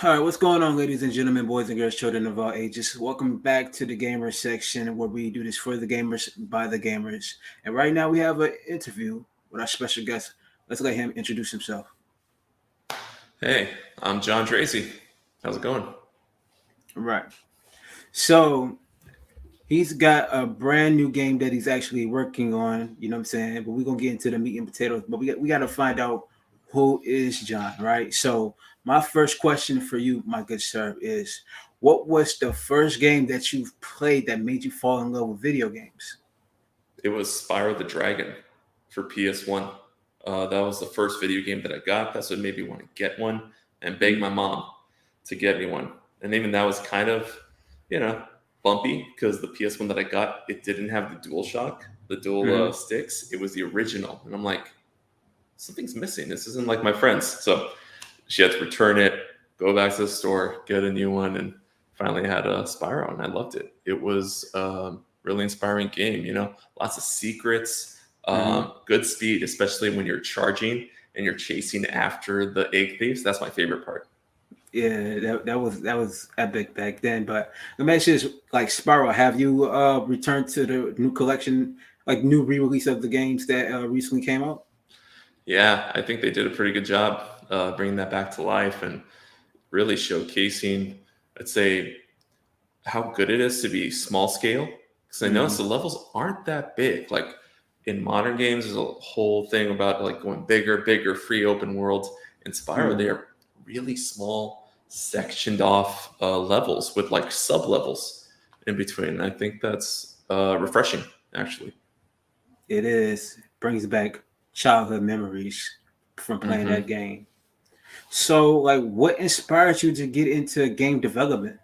All right, what's going on, ladies and gentlemen, boys and girls, children of all ages? Welcome back to the gamer section where we do this for the gamers, by the gamers. And right now we have an interview with our special guest. Let's let him introduce himself. Hey, I'm John DRAISEY. How's it going? Right. So he's got a brand new game that he's actually working on, you know what I'm saying? But we're going to get into the meat and potatoes. But we got to find out who is John, right? So my first question for you, my good sir, is what was the first game that you've played that made you fall in love with video games? It was Spyro the Dragon for PS1. That was the first video game that I got. That's what made me want to get one and beg my mom to get me one. And even that was kind of, bumpy because the PS1 that I got, it didn't have the DualShock, the dual sticks. It was the original. And I'm like, something's missing. This isn't like my friends. So she had to return it, go back to the store, get a new one, and finally had a Spyro, and I loved it. It was really inspiring game, lots of secrets, good speed, especially when you're charging and you're chasing after the egg thieves. That's my favorite part. Yeah, that was epic back then. But let me ask you this, like Spyro, have you returned to the new collection, like new re-release of the games that recently came out? Yeah, I think they did a pretty good job bringing that back to life and really showcasing, let's say, how good it is to be small scale. Because I noticed the levels aren't that big. Like in modern games, there's a whole thing about like going bigger, free open worlds. In Spyro, they are really small, sectioned off levels with like sub levels in between. I think that's refreshing, actually. It is. Brings back childhood memories from playing that game. So, like, what inspired you to get into game development?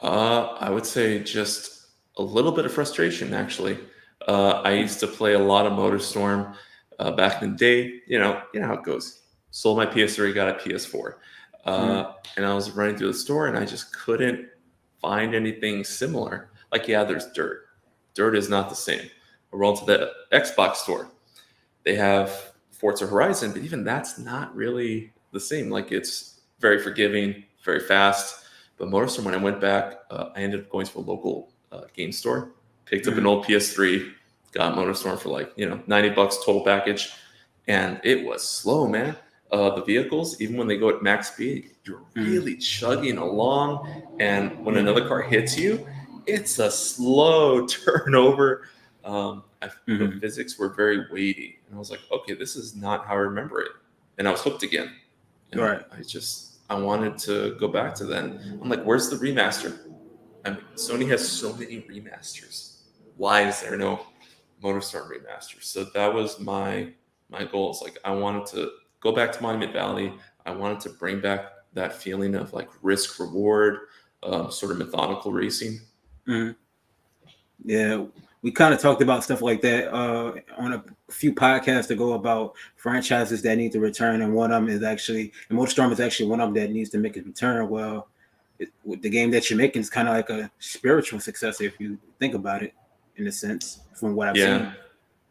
I would say just a little bit of frustration, actually. I used to play a lot of MotorStorm back in the day. You know how it goes. Sold my PS3, got a PS4, and I was running through the store, and I just couldn't find anything similar. Like, yeah, there's Dirt. Dirt is not the same. I rolled to the Xbox store. They have Forza Horizon, but even that's not really the same. Like, it's very forgiving, very fast. But MotorStorm, when I went back, I ended up going to a local game store, picked up an old PS3, got MotorStorm for like, $90 total package. And it was slow, man. The vehicles, even when they go at max speed, you're really chugging along. And when another car hits you, it's a slow turnover. The physics were very weighty. And I was like, okay, this is not how I remember it. And I was hooked again. And I wanted to go back to that. I'm like, where's the remaster? I mean, Sony has so many remasters. Why is there no MotorStorm remaster? So that was my goals. Like, I wanted to go back to Monument Valley. I wanted to bring back that feeling of like risk reward, sort of methodical racing. Yeah, we kind of talked about stuff like that on a few podcasts ago about franchises that need to return, and one of them is actually, and MotorStorm is actually one of them that needs to make a return. Well, the game that you're making is kind of like a spiritual successor if you think about it, in a sense, from what I've seen.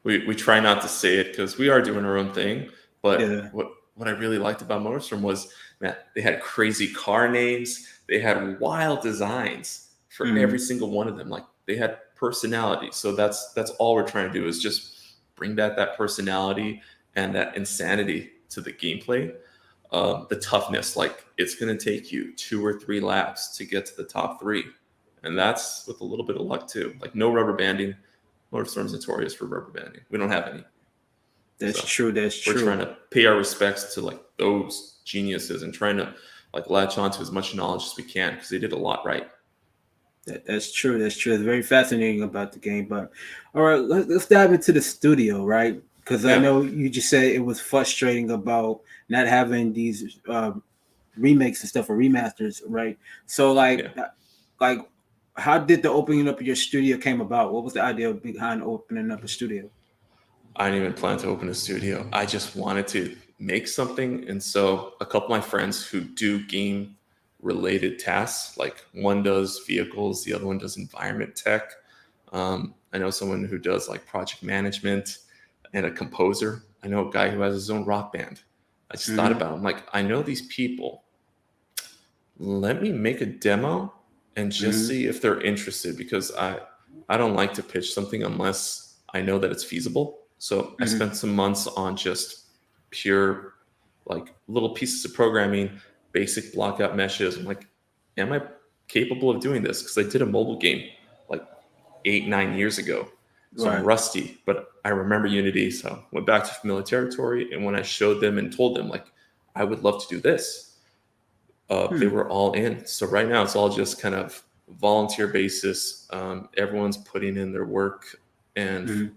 We try not to say it because we are doing our own thing. But what I really liked about MotorStorm was, man, they had crazy car names. They had wild designs for every single one of them. Like, they had personality. So that's all we're trying to do, is just bring back that personality and that insanity to the gameplay. The toughness, like, it's going to take you 2 or 3 laps to get to the top 3. And that's with a little bit of luck too. Like, no rubber banding. MotorStorm's notorious for rubber banding. We don't have any. That's true. We're trying to pay our respects to like those geniuses and trying to like latch on to as much knowledge as we can, because they did a lot right. That's true. It's very fascinating about the game. But all right, let's dive into the studio, right? Because I know you just said it was frustrating about not having these remakes and stuff or remasters, right? So like how did the opening up of your studio came about? What was the idea behind opening up a studio? I didn't even plan to open a studio. I just wanted to make something. And so a couple of my friends who do game related tasks, like one does vehicles, the other one does environment tech. I know someone who does like project management and a composer. I know a guy who has his own rock band. I just thought about him. Like, I know these people let me make a demo and just see if they're interested, because I don't like to pitch something unless I know that it's feasible. So I spent some months on just pure like little pieces of programming, basic blockout meshes. I'm like, am I capable of doing this? Because I did a mobile game like 8, 9 years ago. So I'm Right. rusty, but I remember Unity. So went back to familiar territory. And when I showed them and told them like, I would love to do this, they were all in. So right now it's all just kind of volunteer basis. Everyone's putting in their work, and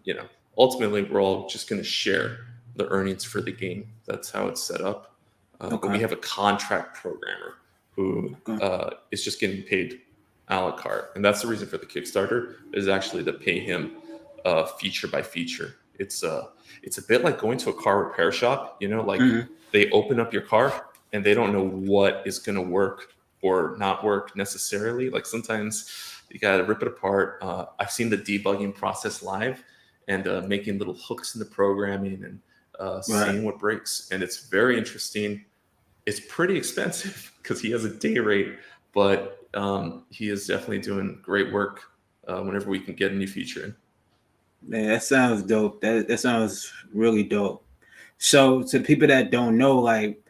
ultimately we're all just going to share the earnings for the game. That's how it's set up. But we Okay. have a contract programmer who is just getting paid a la carte, and that's the reason for the Kickstarter, is actually to pay him feature by feature. It's a bit like going to a car repair shop. Like they open up your car and they don't know what is going to work or not work necessarily. Like sometimes you got to rip it apart. I've seen the debugging process live, and making little hooks in the programming, and seeing what breaks. And it's very interesting. It's pretty expensive because he has a day rate, but he is definitely doing great work whenever we can get a new feature in. Man, that sounds dope. That sounds really dope. So to the people that don't know, like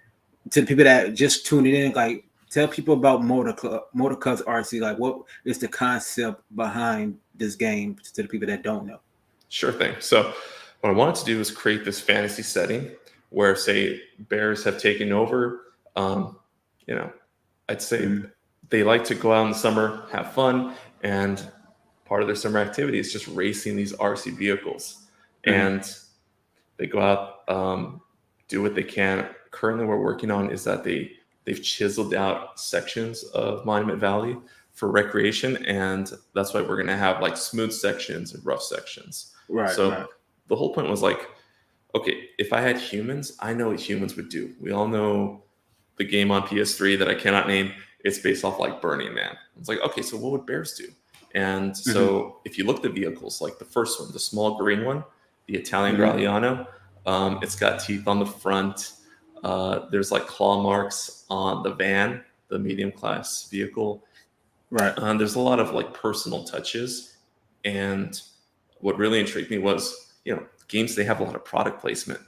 to the people that just tuning in, like tell people about Motorcub RC. Like what is the concept behind this game to the people that don't know? Sure thing. So what I wanted to do is create this fantasy setting where, say, bears have taken over. I'd say they like to go out in the summer, have fun, and part of their summer activity is just racing these RC vehicles. And they go out, do what they can. Currently, what we're working on is that they've chiseled out sections of Monument Valley for recreation, and that's why we're going to have like smooth sections and rough sections. Right. So the whole point was like, okay, if I had humans, I know what humans would do. We all know the game on PS3 that I cannot name. It's based off like Burning Man. It's like, okay, so what would bears do? And so if you look at the vehicles, like the first one, the small green one, the Italian Gragliano, it's got teeth on the front. There's like claw marks on the van, the medium class vehicle. Right. There's a lot of like personal touches. And what really intrigued me was, games, they have a lot of product placement.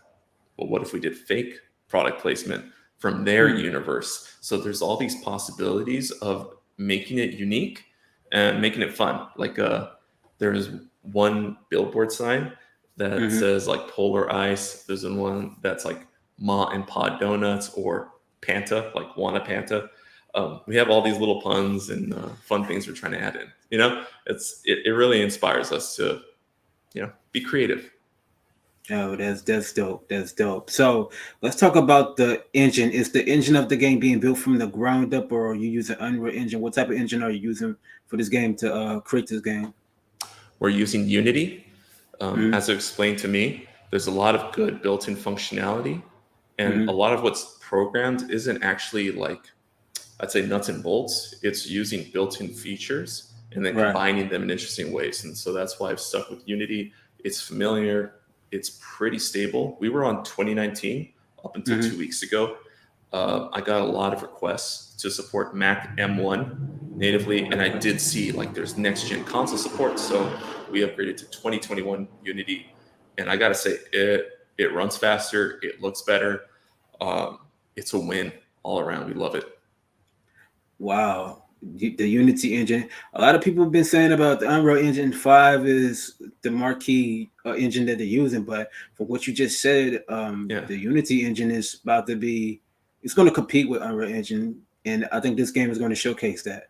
Well, what if we did fake product placement from their universe? So there's all these possibilities of making it unique and making it fun. Like there's one billboard sign that says like Polar Ice. There's one that's like Ma and Pa Donuts, or Panta, like Wanna Panta. We have all these little puns and fun things we're trying to add in. It really inspires us to, be creative. Oh, that's dope. That's dope. So let's talk about the engine. Is the engine of the game being built from the ground up, or are you using Unreal Engine? What type of engine are you using for this game to create this game? We're using Unity. As explained to me, there's a lot of good built-in functionality, and a lot of what's programmed isn't actually like, I'd say, nuts and bolts. It's using built-in features and then combining them in interesting ways. And so that's why I've stuck with Unity. It's familiar. It's pretty stable. We were on 2019 up until 2 weeks ago. I got a lot of requests to support Mac M1 natively, and I did see like there's next-gen console support. So we upgraded to 2021 Unity, and I gotta say, it runs faster. It looks better. It's a win all around. We love it. Wow. The Unity engine. A lot of people have been saying about the Unreal Engine 5 is the marquee engine that they're using, but from what you just said, the Unity engine is about to be, it's going to compete with Unreal Engine, and I think this game is going to showcase that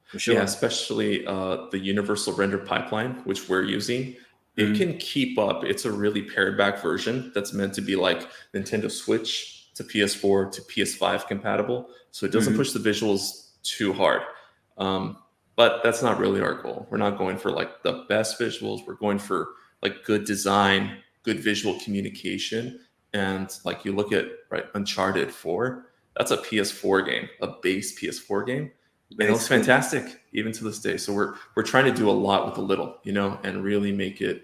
for sure. Yeah, especially the universal render pipeline, which we're using. It can keep up. It's a really pared back version that's meant to be like Nintendo Switch to PS4 to PS5 compatible. So it doesn't push the visuals too hard. But that's not really our goal. We're not going for like the best visuals. We're going for like good design, good visual communication. And like you look at Uncharted 4, that's a PS4 game, a base PS4 game. And it looks fantastic even to this day. So we're trying to do a lot with a little, and really make it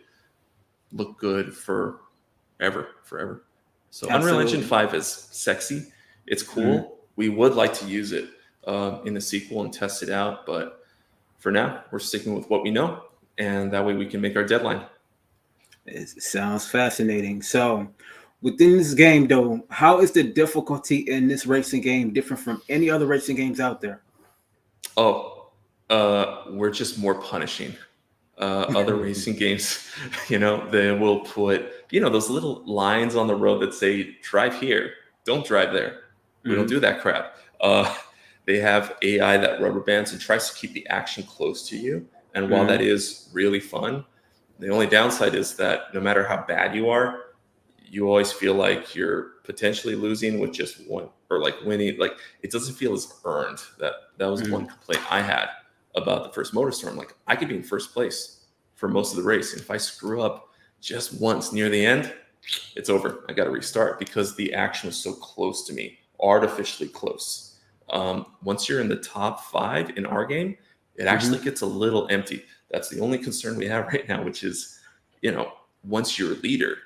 look good forever. So Unreal Engine 5 is sexy. It's cool. We would like to use it in the sequel and test it out. But for now, we're sticking with what we know, and that way we can make our deadline. It sounds fascinating. So, within this game, though, how is the difficulty in this racing game different from any other racing games out there? Oh, we're just more punishing. Other racing games, they will put, those little lines on the road that say, drive here, don't drive there. We don't do that crap. They have AI that rubber bands and tries to keep the action close to you. And while that is really fun, the only downside is that no matter how bad you are, you always feel like you're potentially losing with just one, or like winning. Like, it doesn't feel as earned. That was one complaint I had about the first MotorStorm. Like, I could be in first place for most of the race, and if I screw up just once near the end, it's over. I got to restart because the action was so close to me, artificially close. Once you're in the top 5 in our game, it actually gets a little empty. That's the only concern we have right now, which is, once you're a leader,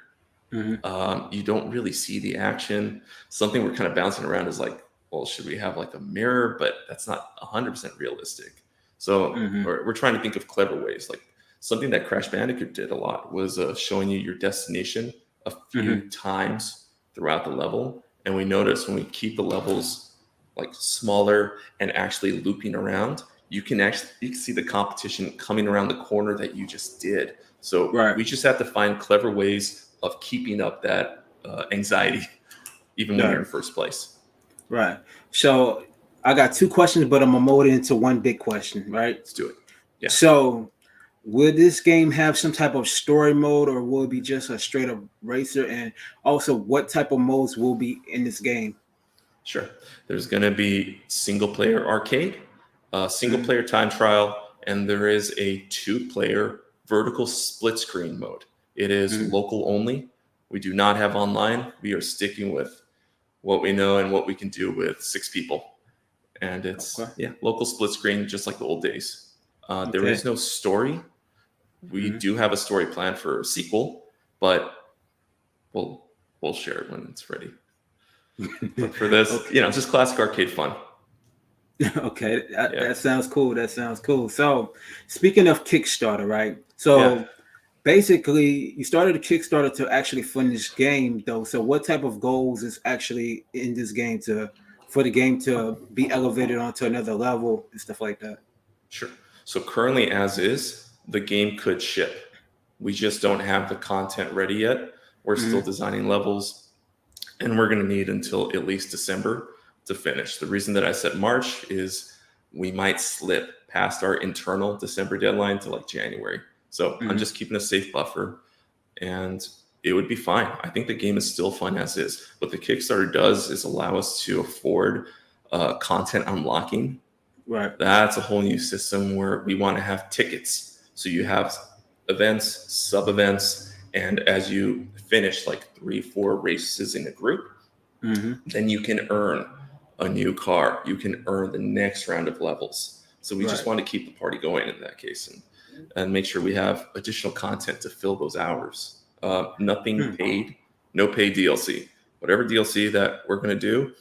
you don't really see the action. Something we're kind of bouncing around is like, well, should we have like a mirror? But that's not 100% realistic. So we're trying to think of clever ways. Like, something that Crash Bandicoot did a lot was showing you your destination a few times throughout the level. And we notice when we keep the levels like smaller and actually looping around, you can see the competition coming around the corner that you just did. So we just have to find clever ways of keeping up that anxiety, even when you're in first place. Right. So I got 2 questions, but I'm gonna mold it into one big question. Right. Let's do it. Yeah. So, would this game have some type of story mode, or will it be just a straight up racer? And also, what type of modes will be in this game? Sure. There's going to be single player arcade, single player time trial, and there is a 2-player vertical split screen mode. It is local only. We do not have online. We are sticking with what we know and what we can do with 6 people. And it's local split screen, just like the old days. There is no story. We do have a story planned for a sequel, but we'll share it when it's ready. But for this, just classic arcade fun. Okay, that sounds cool. That sounds cool. So, speaking of Kickstarter, right? So, basically, you started a Kickstarter to actually fund this game, though. So, what type of goals is actually in this game for the game to be elevated onto another level and stuff like that? Sure. So currently, as is, the game could ship. We just don't have the content ready yet. We're still designing levels, and we're going to need until at least December to finish. The reason that I said March is we might slip past our internal December deadline to like January. So I'm just keeping a safe buffer, and it would be fine. I think the game is still fun as is. What the Kickstarter does is allow us to afford content unlocking. Right. That's a whole new system where we want to have tickets. So you have events, sub-events, and as you finish like 3-4 races in a group, then you can earn a new car. You can earn the next round of levels. So we just want to keep the party going in that case, and make sure we have additional content to fill those hours. Nothing paid, no paid DLC. Whatever DLC that we're going to do,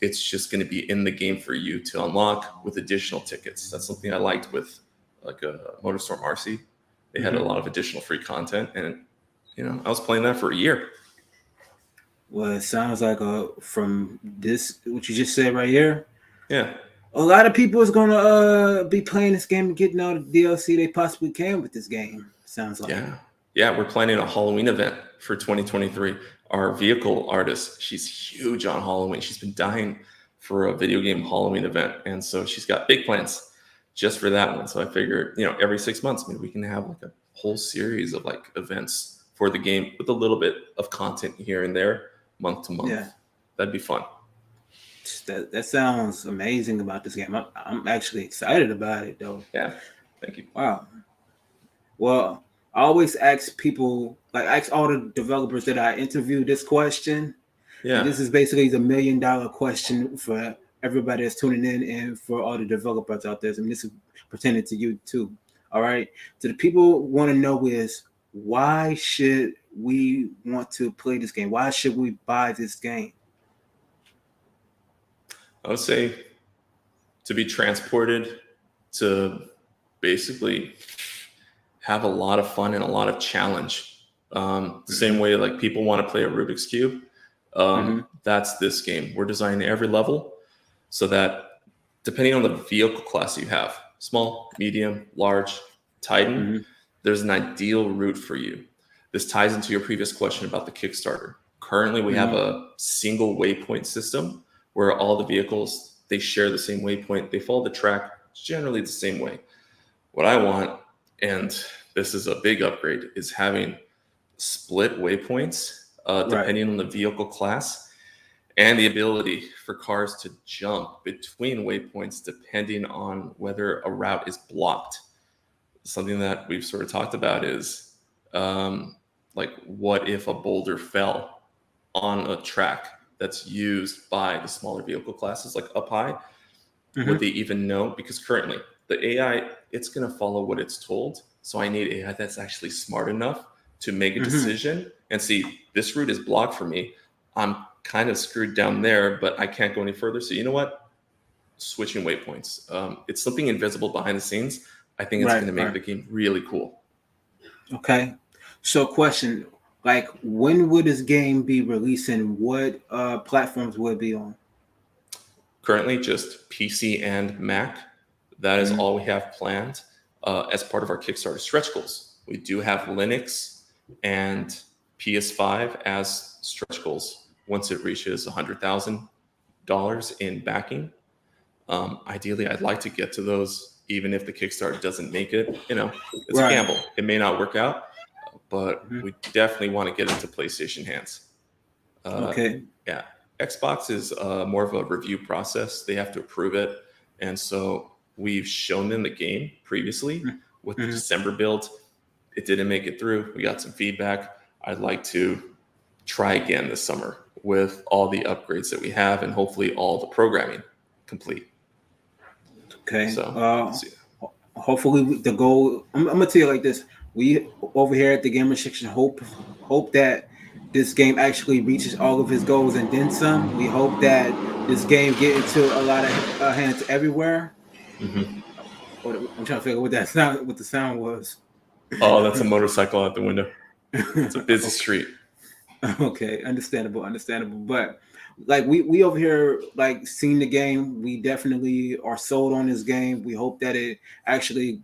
it's just going to be in the game for you to unlock with additional tickets. That's something I liked with like a Motorcub Rc. They had a lot of additional free content, and I was playing that for a year. Well, it sounds like from this what you just said right here. Yeah. A lot of people is gonna be playing this game and getting all the DLC they possibly can with this game. Sounds like. Yeah, we're planning a Halloween event for 2023. Our vehicle artist, she's huge on Halloween. She's been dying for a video game Halloween event, and so she's got big plans just for that one. So I figured, every 6 months, maybe we can have like a whole series of like events for the game with a little bit of content here and there, month to month. Yeah. That'd be fun. That sounds amazing about this game. I'm actually excited about it, though. Yeah, thank you. Wow. Well, I always ask people, ask all the developers that I interview this question. Yeah. And this is basically the $1 million question for everybody that's tuning in and for all the developers out there. I mean, this is pertaining to you too. All right. So the people want to know is, why should we want to play this game? Why should we buy this game? I would say to be transported, to basically have a lot of fun and a lot of challenge. The same way like people want to play a Rubik's Cube. That's this game. We're designing every level so that depending on the vehicle class you have, small, medium, large, Titan, there's an ideal route for you. This ties into your previous question about the Kickstarter. Currently, we have a single waypoint system where all the vehicles, they share the same waypoint. They follow the track generally the same way. What I want, and this is a big upgrade, is having split waypoints depending on the vehicle class, and the ability for cars to jump between waypoints depending on whether a route is blocked. Something that we've sort of talked about is like, what if a boulder fell on a track that's used by the smaller vehicle classes, like up high? Would they even know? Because currently the AI, it's going to follow what it's told. So I need AI that's actually smart enough to make a decision and see, this route is blocked for me. I'm kind of screwed down there, but I can't go any further. So you know what? Switching waypoints. It's something invisible behind the scenes. I think it's going to make the game really cool. Okay. So question, like, when would this game be releasing? What platforms will it be on? Currently just PC and Mac. That is all we have planned as part of our Kickstarter stretch goals. We do have Linux and PS5 as stretch goals once it reaches $100,000 in backing. Ideally, I'd like to get to those, even if the Kickstarter doesn't make it. You know, it's a gamble. It may not work out, but we definitely want to get into PlayStation hands. Yeah. Xbox is more of a review process. They have to approve it. And so we've shown them the game previously with the December build. It didn't make it through. We got some feedback. I'd like to try again this summer with all the upgrades that we have and hopefully all the programming complete. Okay. So hopefully the goal, I'm going to tell you like this. We over here at the Gamer Section hope that this game actually reaches all of its goals and then some. We hope that this game get into a lot of hands everywhere. I'm trying to figure what the sound was. Oh, that's a motorcycle out the window. It's a busy street. Okay, understandable. But like we over here, like, seeing the game, we definitely are sold on this game. We hope that it actually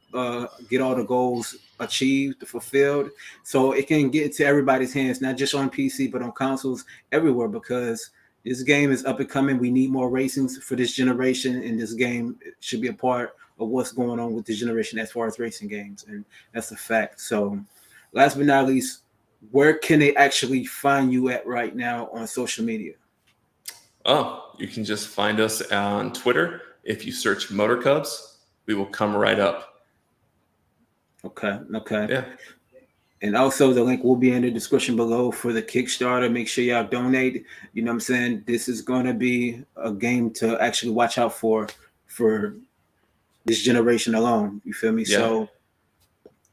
get all the goals achieved, fulfilled, so it can get to everybody's hands, not just on PC but on consoles everywhere, because this game is up and coming. We need more racings for this generation, and this game should be a part of what's going on with this generation as far as racing games, and that's a fact. So last but not least, where can they actually find you at right now on social media? Oh, you can just find us on Twitter. If you search Motorcubs, we will come right up. Okay. Yeah. And also the link will be in the description below for the Kickstarter. Make sure y'all donate. You know what I'm saying? This is going to be a game to actually watch out for this generation alone. You feel me? Yeah. So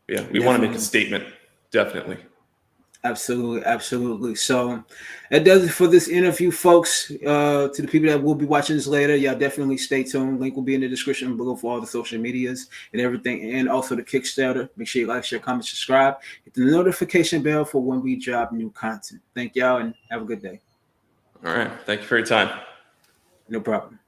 yeah, we want to make a statement. Definitely. Absolutely. So that does it for this interview, folks. To the people that will be watching this later, y'all definitely stay tuned. Link will be in the description below for all the social medias and everything, and also the Kickstarter. Make sure you like, share, comment, subscribe. Hit the notification bell for when we drop new content. Thank y'all and have a good day. All right. Thank you for your time. No problem.